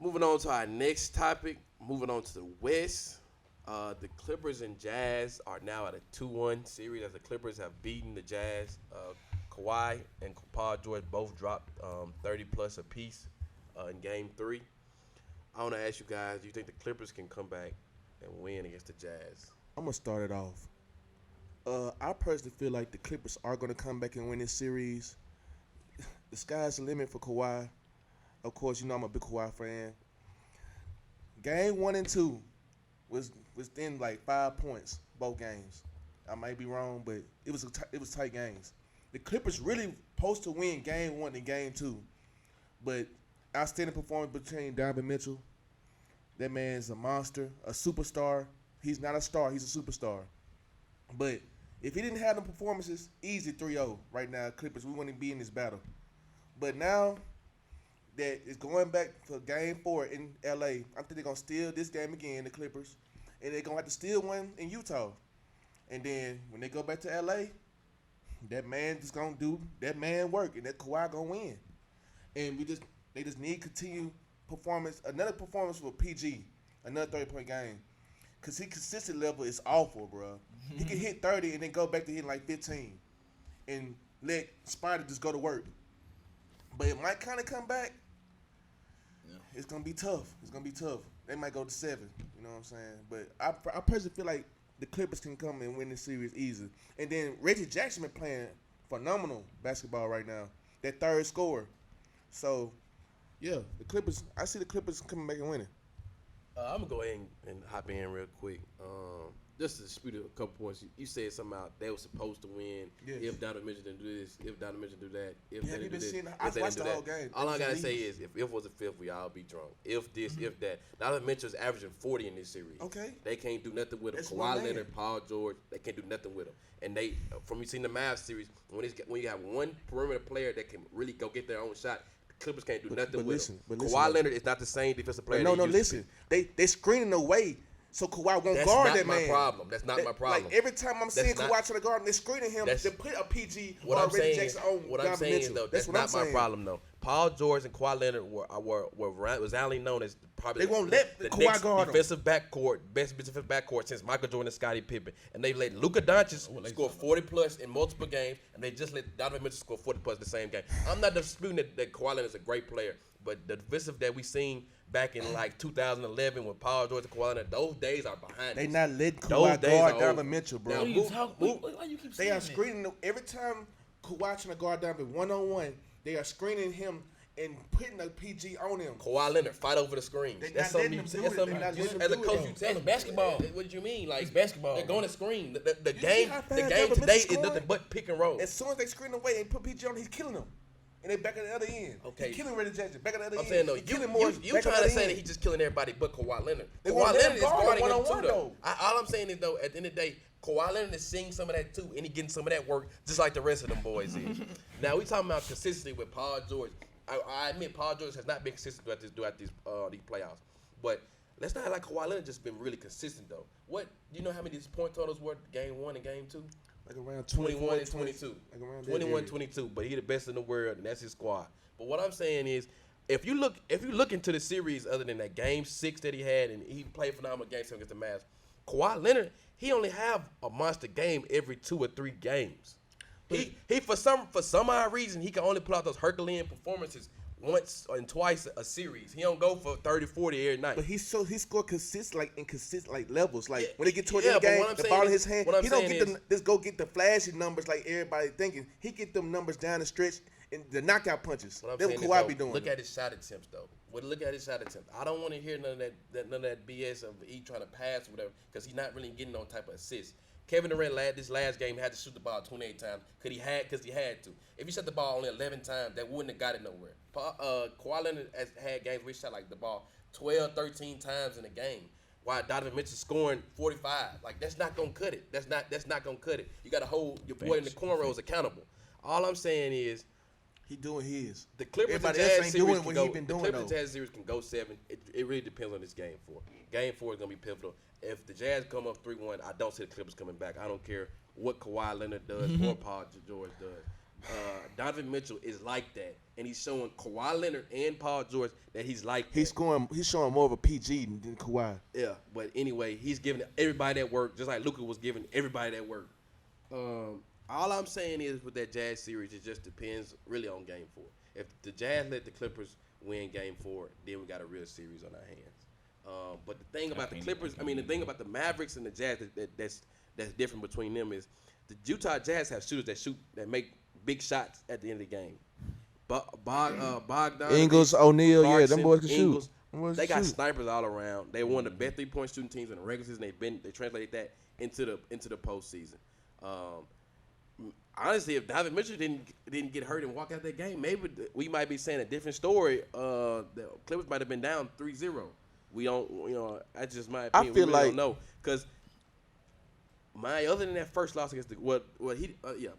Moving on to our next topic. Moving on to the West. The Clippers and Jazz are now at a 2-1 series as the Clippers have beaten the Jazz. Kawhi and Paul George both dropped 30 plus apiece in Game 3. I want to ask you guys, do you think the Clippers can come back and win against the Jazz? I'm gonna start it off. I personally feel like the Clippers are gonna come back and win this series. The sky's the limit for Kawhi. Of course, you know I'm a big Kawhi fan. Game 1 and 2 was within like 5 points both games. I might be wrong, but it was tight games. The Clippers really supposed to win Game 1 and Game 2, but outstanding performance between Donovan Mitchell. That man's a monster, a superstar. He's not a star, he's a superstar. But if he didn't have them performances, easy 3-0 right now, Clippers. We wouldn't be in this battle. But now that it's going back for Game 4 in LA, I think they're going to steal this game again, the Clippers. And they're going to have to steal one in Utah. And then when they go back to LA, that man just going to do that man work, and that Kawhi going to win. And they just need continued performance, another performance for PG, another 30-point game. Because his consistent level is awful, bro. He can hit 30 and then go back to hitting like 15 and let Spider just go to work. But it might kind of come back. Yeah. It's going to be tough. It's going to be tough. They might go to 7, you know what I'm saying? But I personally feel like the Clippers can come and win this series easy. And then Reggie Jackson been playing phenomenal basketball right now. That third scorer. So, yeah, I see the Clippers coming back and winning. I'm going to go ahead and hop in real quick. Just to dispute a couple points. You said something out they were supposed to win if Donovan Mitchell didn't do this, if Donovan Mitchell do that, if they didn't do this, if they didn't do that. Game. All I got to say is if was a fifth, we all be drunk. If this, if that. Donovan Mitchell's averaging 40 in this series. Okay. They can't do nothing with him. Kawhi Leonard, Paul George, they can't do nothing with him. And they, from you seen the Mavs series, when you have one perimeter player that can really go get their own shot, Clippers can't do nothing with him. Kawhi Leonard is not the same defensive player. No, listen. They screening away so Kawhi won't guard that man. That's not my problem. Like every time I'm seeing Kawhi trying to guard him, they're screening him. They put a PG or Reggie Jackson on what I'm saying is, though, that's not my problem, though. Paul George and Kawhi Leonard was only known as probably they won't let the Kawhi next guard defensive backcourt, best defensive backcourt since Michael Jordan and Scottie Pippen. And they let Luka Doncic score 40 plus in multiple games, and they just let Donovan Mitchell score 40 plus the same game. I'm not disputing that Kawhi Leonard is a great player, but the defensive that we seen back in like 2011 when Paul George and Kawhi Leonard, those days are behind us. They not letting Kawhi guard Donovan Mitchell, bro. Why you keep saying they are screening every time Kawhi trying to guard Donovan one-on-one. They are screening him and putting a PG on him. Kawhi Leonard fight over the screens. That's something you tell him. As a coach, you tell him basketball. What do you mean? Like it's basketball. They're going to screen. The game today is nothing but pick and roll. As soon as they screen away and put PG on, he's killing them. And they back at the other end. Okay. He's killing Reggie Jackson. Back at the other end. I'm saying, though, you trying to say that he's just killing everybody but Kawhi Leonard. Kawhi Leonard is guarding him too, though. All I'm saying is, though, at the end of the day, Kawhi Leonard is seeing some of that, too, and he getting some of that work just like the rest of them boys is. Now, we talking about consistency with Paul George. I admit Paul George has not been consistent throughout these playoffs. But let's not act like Kawhi Leonard just been really consistent, though. Do you know how many point totals were Game 1 and Game 2? Like around 21 and 22. 21-22, but he the best in the world, and that's his squad. But what I'm saying is, if you look into the series other than that Game 6 that he had, and he played phenomenal Game 7 against the Mavs, Kawhi Leonard, he only have a monster game every 2 or 3 games. He for some odd reason, he can only put out those Herculean performances once and twice a series. He don't go for 30, 40 every night. But he scored consistent levels. Like when they get toward the game, the ball in his hand, he don't get the flashy numbers like everybody thinking. He get them numbers down the stretch and the knockout punches. That's what Kawhi be doing. Look at his shot attempts though. Look at his shot attempts. I don't want to hear none of that BS of he trying to pass or whatever, because he's not really getting no type of assist. Kevin Durant this last game had to shoot the ball 28 times because he had to. If he shot the ball only 11 times, that wouldn't have got it nowhere. Kawhi Leonard has had games where he shot like the ball 12, 13 times in a game, while Donovan Mitchell scoring 45. Like, that's not gonna cut it. That's not gonna cut it. You got to hold your boy in the cornrows accountable. All I'm saying is, he doing his. The Clippers and Jazz series can go. The Clippers and Jazz series can go 7. It really depends on this Game 4. Game 4 is gonna be pivotal. If the Jazz come up 3-1, I don't see the Clippers coming back. I don't care what Kawhi Leonard does or Paul George does. Donovan Mitchell is like that, and he's showing Kawhi Leonard and Paul George that he's like that. He's showing more of a PG than Kawhi. Yeah, but anyway, he's giving everybody that work, just like Luka was giving everybody that work. All I'm saying is with that Jazz series, it just depends really on Game 4. If the Jazz let the Clippers win Game 4, then we got a real series on our hands. But the thing about the Clippers, the thing about the Mavericks and the Jazz that's different between them is the Utah Jazz have shooters that make big shots at the end of the game. Bogdan, Ingles, O'Neal, Clarkson, them boys can Ingles, shoot. They got snipers all around. They won the best 3-point shooting teams in the regular season. They translated that into the postseason. Honestly, if Donovan Mitchell didn't get hurt and walk out that game, maybe we might be saying a different story. The Clippers might have been down 3-0. We don't, that's just my opinion. I feel we really like don't know because other than that first loss against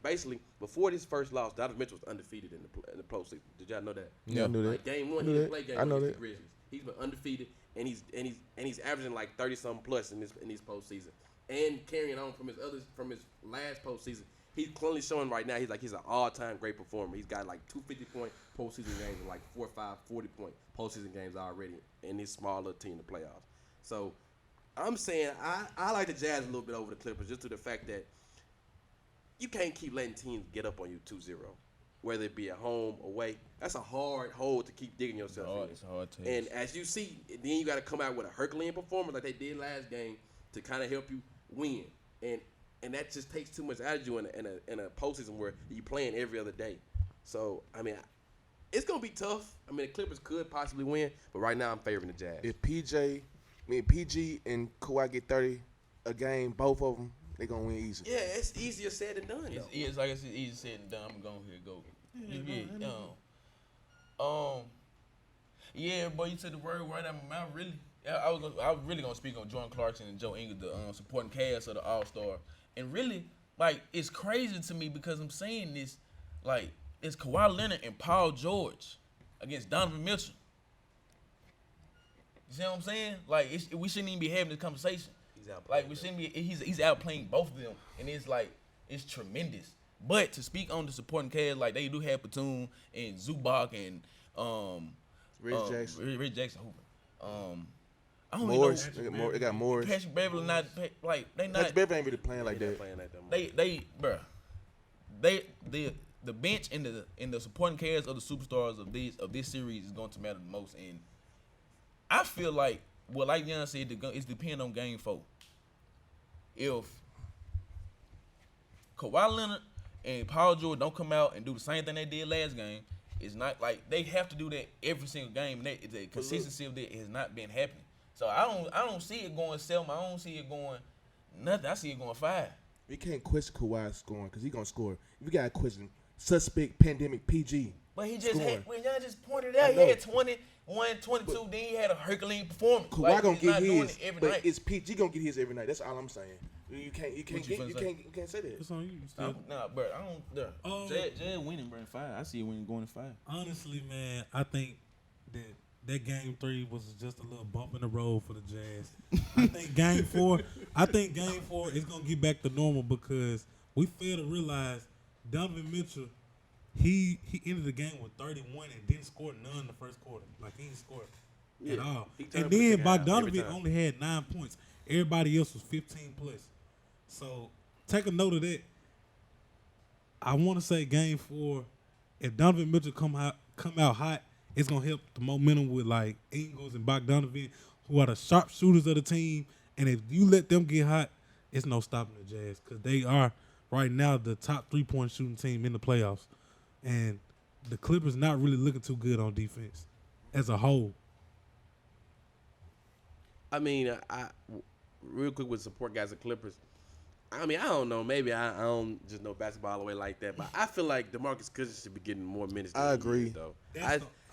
basically before this first loss, Donovan Mitchell was undefeated in the postseason. Did y'all know that? Yeah, I knew that. Like game 1, he didn't play game 1 against the Grizzlies. He's been undefeated, and he's averaging like 30-something plus in this postseason, and carrying on from his last postseason. He's clearly showing right now he's an all-time great performer. He's got like 2 50-point postseason games and like 4 or 5 40-point postseason games already in this small little team in the playoffs. So I'm saying I like the Jazz a little bit over the Clippers just to the fact that you can't keep letting teams get up on you 2-0, whether it be at home or away. That's a hard hole to keep digging yourself in. It's hard to. And as you see, then you got to come out with a Herculean performance like they did last game to kind of help you win. And that just takes too much out of you in a postseason where you're playing every other day. So, it's going to be tough. The Clippers could possibly win, but right now I'm favoring the Jazz. If PG and Kawhi get 30 a game, both of them, they're going to win easy. Yeah, it's easier said than done, though. It's like I said, easier said than done. I'm going to go. Yeah, boy, you said the word right out of my mouth, really. I was really going to speak on Jordan Clarkson and Joe Ingles, the supporting cast of the All-Star. And really, like, it's crazy to me because I'm saying this, like, it's Kawhi Leonard and Paul George against Donovan Mitchell. You see what I'm saying? Like, we shouldn't even be having this conversation. He's outplaying both of them, and it's tremendous. But to speak on the supporting cast, like they do have Batum and Zubac and Rich Jackson Hooper. I don't Morris, even know. they got Morris. Patrick Beverly not like they not. Patrick Beverly ain't really playing like that. The bench and the supporting cast of the superstars of this series is going to matter the most. And I feel like, like Jan said, it's depending on Game 4. If Kawhi Leonard and Paul George don't come out and do the same thing they did last game, it's not like they have to do that every single game. And the consistency of that has not been happening. So I don't see it going Selma. I don't see it going nothing. I see it going 5. We can't question Kawhi scoring because he's going to score. We got to question suspect pandemic PG. But he just had, when y'all just pointed it out, he had 21, 22, then he had a Herculean performance. Kawhi going to get his, but night. it's PG going to get his every night. That's all I'm saying. You can't say that. It's on you. Nah, bro, I don't. Jed winning, bro, in 5. I see it winning going to 5. Honestly, man, I think that game 3 was just a little bump in the road for the Jazz. I think game 4 is gonna get back to normal because we fail to realize Donovan Mitchell, he ended the game with 31 and didn't score none in the first quarter. Like he didn't score at all. And then Bogdanovic only had 9 points. Everybody else was 15 plus. So take a note of that. I want to say game 4, if Donovan Mitchell come out hot, it's going to help the momentum with, like, Ingles and Bogdanovic, who are the sharp shooters of the team. And if you let them get hot, it's no stopping the Jazz because they are, right now, the top 3-point shooting team in the playoffs. And the Clippers not really looking too good on defense as a whole. Real quick with support guys at Clippers, I don't know. Maybe I don't just know basketball all the way like that. But I feel like DeMarcus Cousins should be getting more minutes. I agree. Though.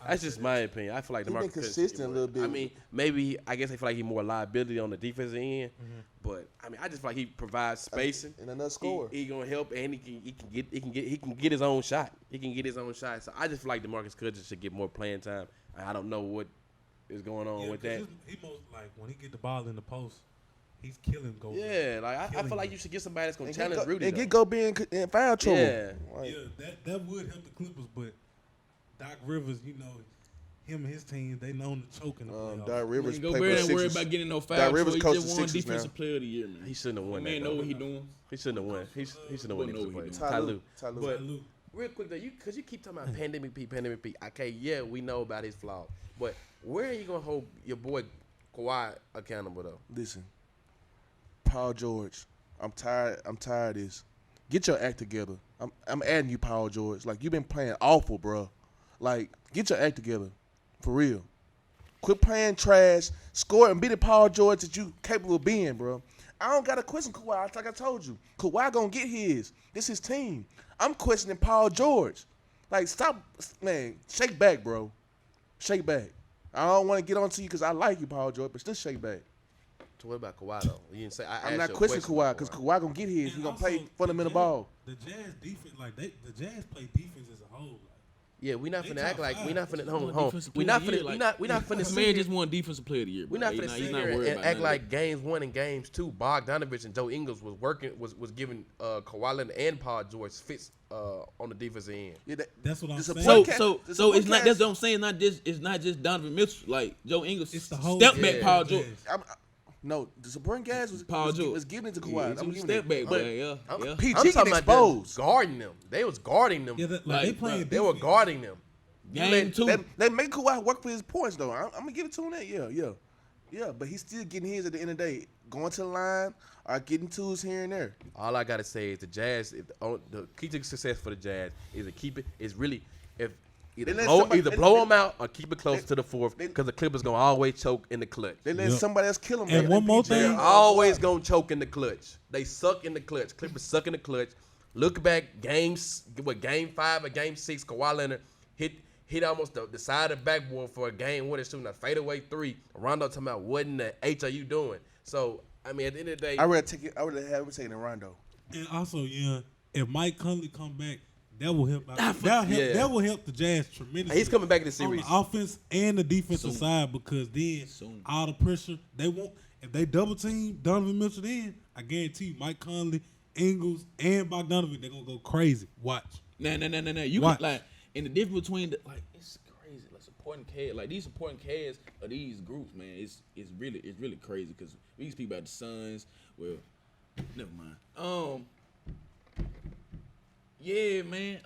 That's just my opinion. I feel like DeMarcus Cousins consistent a little bit. Maybe I guess I feel like he's more liability on the defensive end. Mm-hmm. But I just feel like he provides spacing and another score. He gonna help, and he can get his own shot. He can get his own shot. So I just feel like DeMarcus Cousins should get more playing time. I don't know what is going on with that. He most like when he get the ball in the post, He's killing Gobert. Yeah, like I feel like you should get somebody that's gonna challenge Rudy. And get Gobert in foul trouble. Yeah. Like, Yeah, that would help the Clippers, but Doc Rivers, him and his team, they known to choke in the playoffs. Doc Rivers play Gobert for ain't worried Sixers. about getting no foul. Doc Rivers He coached just the won Sixers defensive now. player of the year, man. He shouldn't have won Man that. know though. what he doing. He shouldn't have won. He shouldn't have won Know defensive what player. he doing. Ty Lue. But Salute. real quick though, because you keep talking about Pandemic P. Okay, yeah, we know about his flaws, but where are you gonna hold your boy Kawhi accountable though? Listen, Paul George, I'm tired of this. Get your act together. I'm adding you, Paul George. Like, you've been playing awful, bro. Like, get your act together. For real. Quit playing trash. Score and be the Paul George that you capable of being, bro. I don't got to question Kawhi. Like I told you, Kawhi gonna get his. This his team. I'm questioning Paul George. Like, stop, man. Shake back, bro. Shake back. I don't want to get on to you because I like you, Paul George, but still shake back. So what about Kawhi though? You didn't say. I'm not questioning Kawhi because Kawhi gonna get his. And He gonna also, play fundamental the ball. Jazz defense, like the Jazz play defense as a whole. Like, Yeah, we not They finna top act like we five. not finna He hold won on. defensive We player not of the year, finna like- we not finna This sit man here. just won defensive player of the year. We're bro. not He finna sit he's not here worried and about act none of like games 1 and games 2, Bogdanovich and Joe Ingles was giving Kawhi Leonard and Paul George fits on the defensive end. Yeah, that's what I'm the saying. support So the so support it's not. cast- That's what I'm saying. It's not just Donovan Mitchell. Like Joe Ingles, It's the whole step team. back. Yeah. Paul George. No, the supporting guys Paul George was giving it to Yeah, Kawhi. it's I'm a giving step it. back, But man. Yeah. PG I'm get talking about exposed. them guarding them. They was guarding them. Yeah, they Like, playing. They were defense. guarding them. Game two. They make Kawhi work for his points though. I'm gonna give it to him that. Yeah. But he's still getting his at the end of the day. Going to the line or getting twos here and there. All I gotta say is the Jazz. The key to success for the Jazz is to keep it. Is really if either They let blow, somebody- either they- blow they- them out or keep it close they- to the fourth they- because the Clippers gonna always choke in the clutch. They let Yep. somebody else kill him. And one more They're thing. always gonna choke in the clutch. They suck in the clutch. Clippers suck in the clutch. Look back, game 5 or game 6, Kawhi Leonard hit almost the side of the backboard for a game winner shooting a fadeaway 3. Rondo talking about what in the H are you doing? So I mean, at the end of the day, I would have had him taking a Rondo. And also, if Mike Conley come back, that will help. Yeah. That will help the Jazz tremendously. he's coming back in the on series. the offense and the defensive Soon. side because then Soon. all the pressure they won't. If they double team Donovan Mitchell, then I guarantee you Mike Conley, Ingles, and Bogdanovich they're gonna go crazy. Watch. Nah. You Watch. can like in the difference between it's crazy. Like supporting cast, like these supporting casts of these groups, man. It's really crazy because we used to speak about the Suns. Well, never mind. Yeah, man.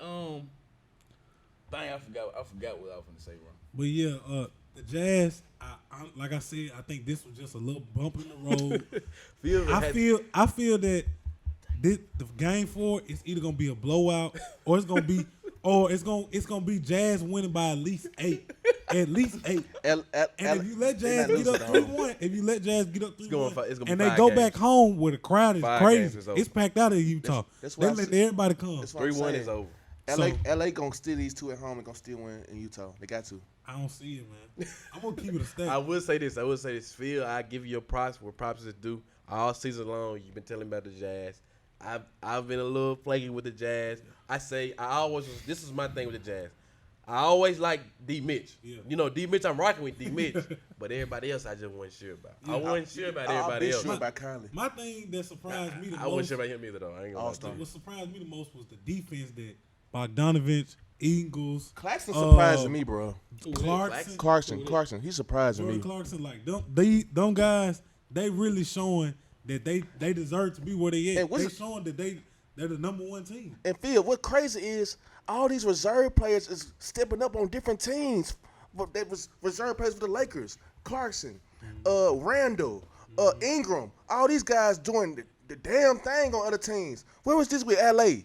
Dang, I forgot what I was gonna say, bro. But yeah, the Jazz. Like I said, I think this was just a little bump in the road. I feel that the game 4 is either gonna be a blowout or it's gonna be Jazz winning by at least 8. At least 8. And if you let Jazz get up 3-1, it's gonna and be they 5 go games. back home where the crowd is 5 crazy, games is over. it's packed out in Utah. That's They why I let said- everybody come. That's what I'm 3-1 saying. is over. LA gonna steal these 2 at home and gonna still win in Utah. They got to. I don't see it, man. I'm gonna keep it a stack. I will say this. Phil, I give you your props where props is due. All season long, you've been telling me about the Jazz. I've been a little flaky with the Jazz. This is my thing with the Jazz. I always like D. Mitch. Yeah. You know, D. Mitch, I'm rocking with D. Mitch. But everybody else, I just wasn't sure about. I wasn't sure about I've everybody been else. sure about Conley. My thing that surprised me the I wasn't most, sure about him either, though. I ain't gonna lie to you. what surprised me the most was the defense that Bogdanovich, Ingles, Claxton surprising me, bro. Clarkson, Clarkson, he's surprising Jordan me. Clarkson, like them guys, they really showing that they deserve to be where they at. And what's They it- showing that they're the number 1 team. And Phil, what crazy is all these reserve players is stepping up on different teams. But they was reserve players for the Lakers. Clarkson, Randall, Ingram. All these guys doing the damn thing on other teams. Where was this with LA?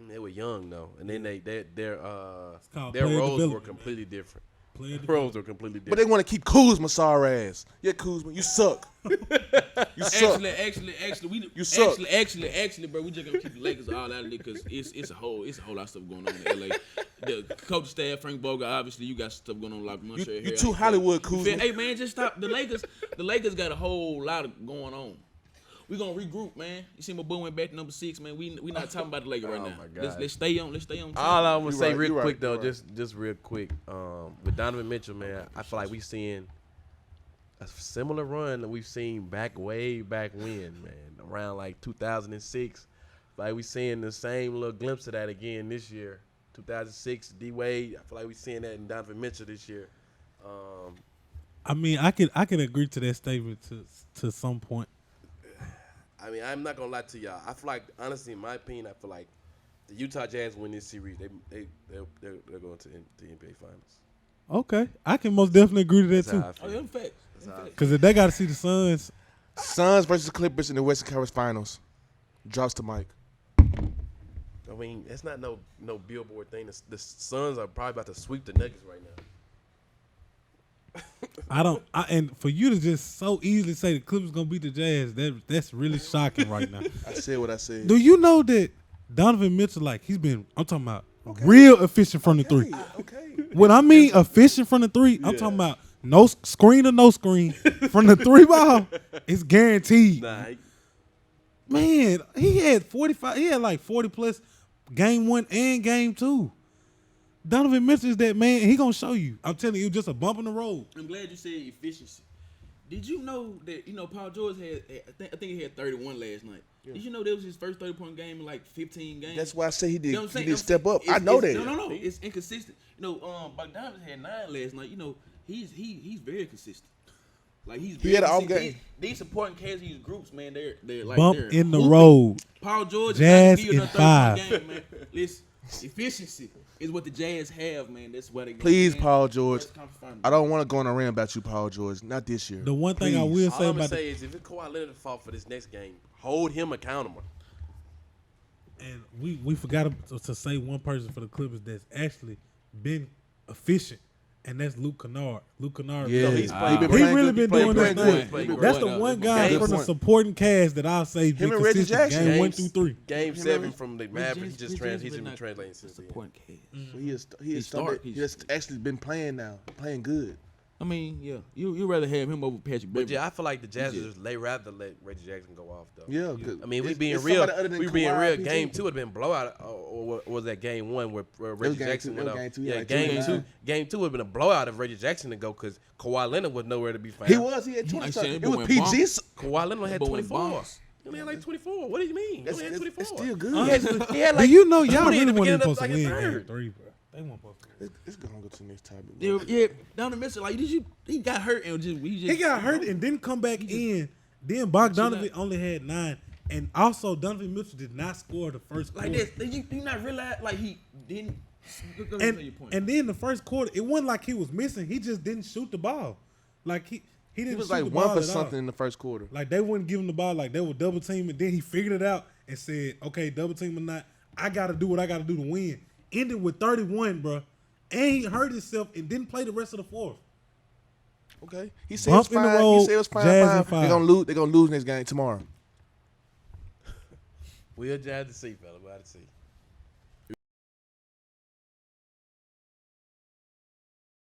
They were young though, and then their called roles player were development, completely different. Player Roles were completely But different. they want to keep Kuzma sorry ass. Yeah, Kuzma, you suck. You suck. Actually, we You suck. Actually, bro, we just gonna keep the Lakers all out of it because it's a whole lot of stuff going on in LA. The coach staff, Frank Vogel, obviously you got stuff going on like Montreal. You too Hollywood, Kuzma. Hey man, just stop. The Lakers got a whole lot of going on. We gonna regroup, man. You see my boy went back to number 6, man. We not talking about the Lakers right Oh, now. my God. Let's stay on. track. All I'm gonna You say right, real you quick right, though, you right. just real quick, with Donovan Mitchell, man, I feel like we seeing a similar run that we've seen way back when, man, around like 2006. Like we seeing the same little glimpse of that again this year. 2006, D Wade. I feel like we seeing that in Donovan Mitchell this year. I mean, I can agree to that statement to some point. I mean, I'm not gonna lie to y'all. I feel like, honestly, in my opinion, I feel like the Utah Jazz win this series. They're going to the NBA Finals. Okay, I can most definitely agree to that That's how too. I feel. them facts. That's how I feel. Because if they got to see the Suns, Suns versus Clippers in the Western Conference Finals. Drops to Mike. I mean, it's not no billboard thing. The Suns are probably about to sweep the Nuggets right now. and for you to just so easily say the Clippers gonna beat the Jazz, that's really shocking right now. I said what I said. Do you know that Donovan Mitchell, like I'm talking about real efficient from the three. Okay. When I mean efficient from the three, I'm talking about no screen or no screen from the three ball. It's guaranteed. Nah, Man, he had 45. He had like 40 plus game 1 and game 2. Donovan Mitchell is that man. He gonna show you. I'm telling you, just a bump in the road. I'm glad you said efficiency. Did you know that Paul George had I think he had 31 last night. Yeah. Did you know that was his first 30-point game in like 15 games? That's why I say he did. You know what I'm saying? He did step up. I know that. No. It's inconsistent. Bogdanovich had 9 last night. He's very consistent. Like He had an off game. These supporting cast, these groups, man, they're like Bump they're in the hooping. road. Paul George Jazz is not in gonna give you 5. another 30-point game, man. Listen, efficiency is what the Jazz have, man. That's why they. Please, man, Paul George. West Conference Finals. I don't want to go on a rant about you, Paul George. Not this year. The one thing I Please. will all say I'm gonna about say is if it's Kawhi Leonard's fault for this next game, hold him accountable. and we forgot to say one person for the Clippers that's actually been efficient, and that's Luke Kennard. Luke Kennard, Yeah, he's he been he playing really good. been He doing playing that good. thing. Playing That's good. the one guy Game from the one. supporting cast that I'll say Him been and Reggie consistent. Jackson. Game 1 through 3. Game Him 7 and- from the Mavericks. He's been translating since then. Support cast. So he has start. he has actually been playing now, playing good. I mean, yeah, you rather have him over Patrick But Beverly. yeah, I feel like the Jazz Yeah. they rather let Reggie Jackson go off though. Yeah, good. I mean, we It's- being it's real. somebody other than We being Kawhi, real. PG. Game 2 would have been blowout, or was that game 1 where Reggie game Jackson two. went It was off? game two. Yeah, Like game 2-9. two. Game 2 would have been a blowout if Reggie Jackson to go because Kawhi Leonard was nowhere to be found. He was. He had Like I 20. said, It that boy was went PG. bonkers. Kawhi Leonard had That boy went 24. bonkers. He only had like 24. What do you mean? He only had 24. It's still good. He had Do like you know y'all 20 in really the wasn't beginning of supposed to like win a game third. 3, bro? They weren't supposed to win. It's gonna go to the next topic. Yeah, Donovan Mitchell, like he got hurt and He got hurt and didn't come back in. Then Bogdanovich only had 9, and also Donovan Mitchell did not score the first quarter. like this. Did you not realize like he didn't? Go ahead and say your point. And then the first quarter, it wasn't like he was missing. He just didn't shoot the ball. Like he didn't. He was shoot like the 1 ball for at all. something in the first quarter. Like they wouldn't give him the ball. Like they would double team it. Then he figured it out and said, "Okay, double team or not, I got to do what I got to do to win." Ended with 31, bro, and he hurt himself and didn't play the rest of the fourth. Okay, he said Bump it was in the fine. road, He said it was fine. Jazz fine. in 5. They're gonna lose. They're gonna lose next game tomorrow. We'll just have to see, fella. We'll have to see.